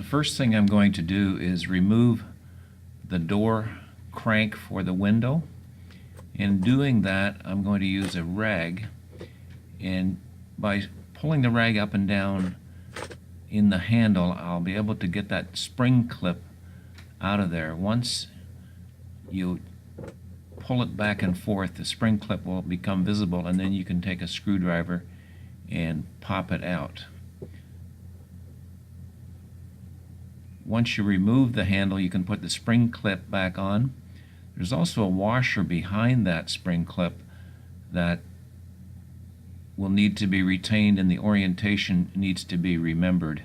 first thing I'm going to do is remove the door crank for the window. In doing that, I'm going to use a rag, and by pulling the rag up and down in the handle, I'll be able to get that spring clip out of there. Once you pull it back and forth, the spring clip will become visible, and then you can take a screwdriver and pop it out. Once you remove the handle, you can put the spring clip back on. There's also a washer behind that spring clip that will need to be retained, and the orientation needs to be remembered.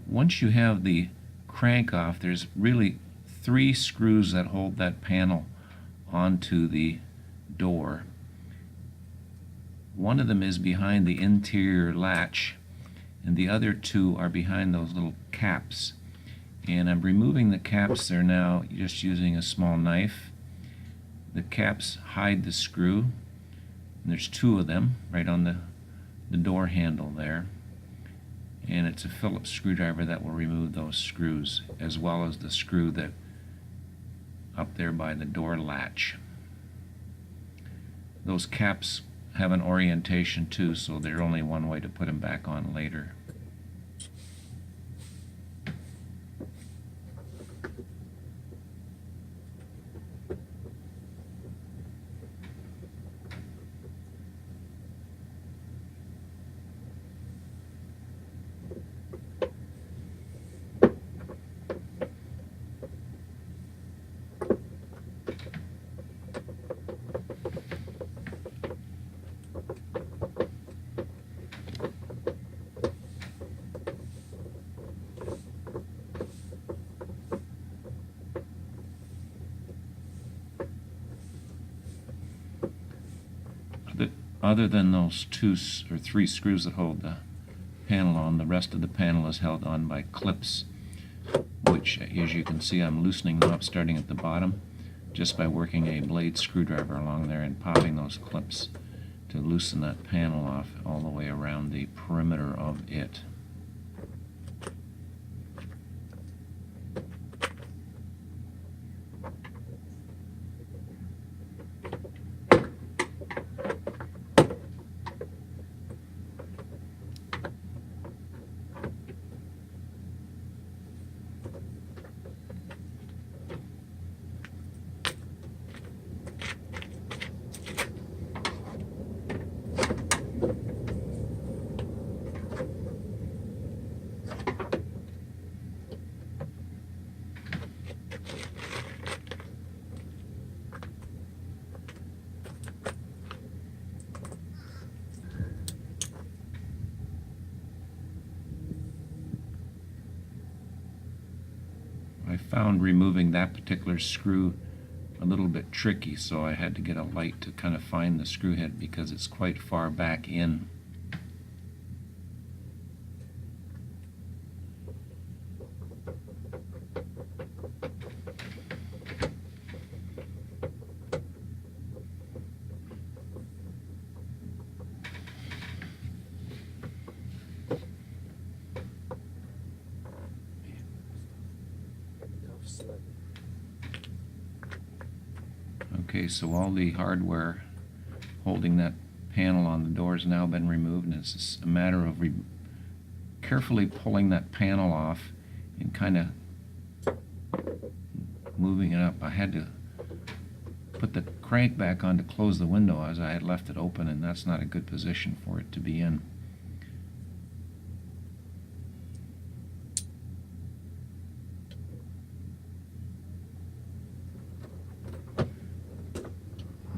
Once you have the crank off, there's really 3 screws that hold that panel onto the door. One of them is behind the interior latch, and the other 2 are behind those little caps. And I'm removing the caps there now just using a small knife. The caps hide the screw, and there's 2 of them right on the door handle there. And it's a Phillips screwdriver that will remove those screws, as well as the screw that up there by the door latch. Those caps have an orientation too, so there's only one way to put them back on later. Other than those 2 or 3 screws that hold the panel on, the rest of the panel is held on by clips, which, as you can see, I'm loosening them up starting at the bottom just by working a blade screwdriver along there and popping those clips to loosen that panel off all the way around the perimeter of it. I found removing that particular screw a little bit tricky, so I had to get a light to kind of find the screw head because it's quite far back in. Okay, so all the hardware holding that panel on the door has now been removed, and it's just a matter of carefully pulling that panel off and kind of moving it up. I had to put the crank back on to close the window as I had left it open, and that's not a good position for it to be in.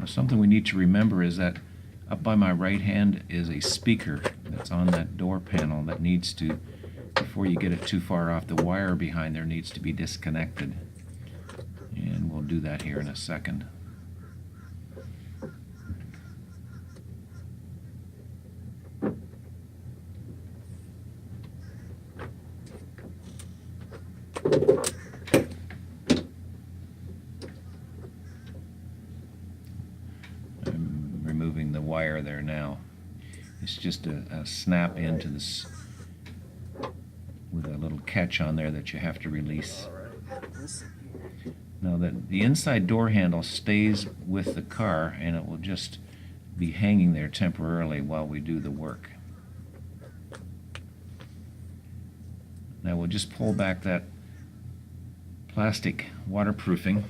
Something we need to remember is that up by my right hand is a speaker that's on that door panel that needs to, before you get it too far off, the wire behind there needs to be disconnected. And we'll do that here in a second. wear there now. It's just a snap into this with a little catch on there that you have to release. Now the inside door handle stays with the car, and it will just be hanging there temporarily while we do the work. Now we'll just pull back that plastic waterproofing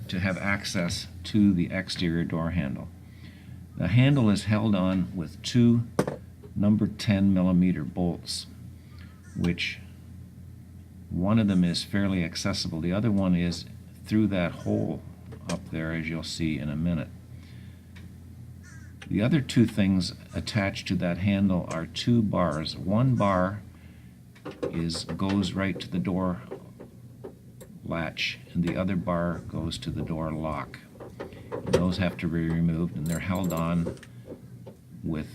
to have access to the exterior door handle. The handle is held on with two number 10 millimeter bolts, which one of them is fairly accessible. The other one is through that hole up there, as you'll see in a minute. The other two things attached to that handle are two bars. One bar goes right to the door latch, and the other bar goes to the door lock. And those have to be removed, and they're held on with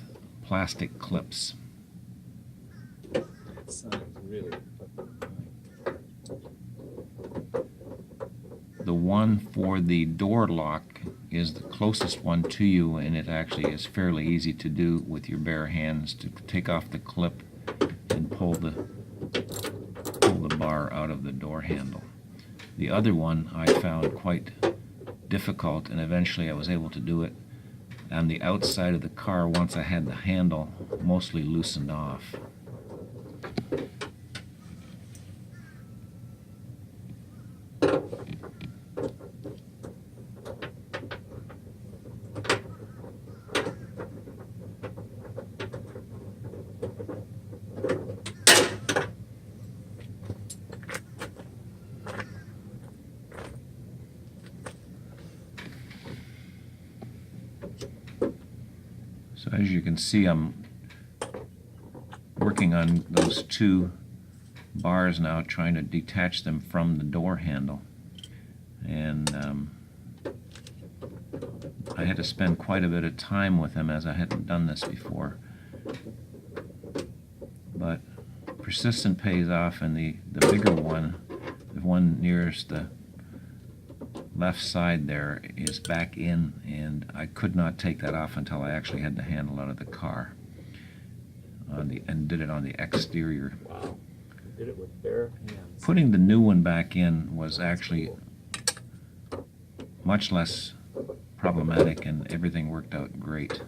plastic clips. The one for the door lock is the closest one to you, and it actually is fairly easy to do with your bare hands, to take off the clip and pull the bar out of the door handle. The other one I found quite difficult, and eventually I was able to do it on the outside of the car once I had the handle mostly loosened off. So as you can see, I'm working on those two bars now, trying to detach them from the door handle. And I had to spend quite a bit of time with them, as I hadn't done this before. But persistence pays off, and the bigger one, the one nearest the left side there, is back in, and I could not take that off until I actually had the handle out of the car and did it on the exterior. Wow. Did it with bare hands. Putting the new one back in was actually much less problematic, and everything worked out great.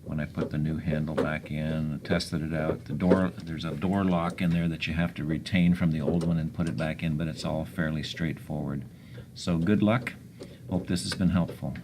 When I put the new handle back in, tested it out, there's a door lock in there that you have to retain from the old one and put it back in, but it's all fairly straightforward. So good luck. Hope this has been helpful.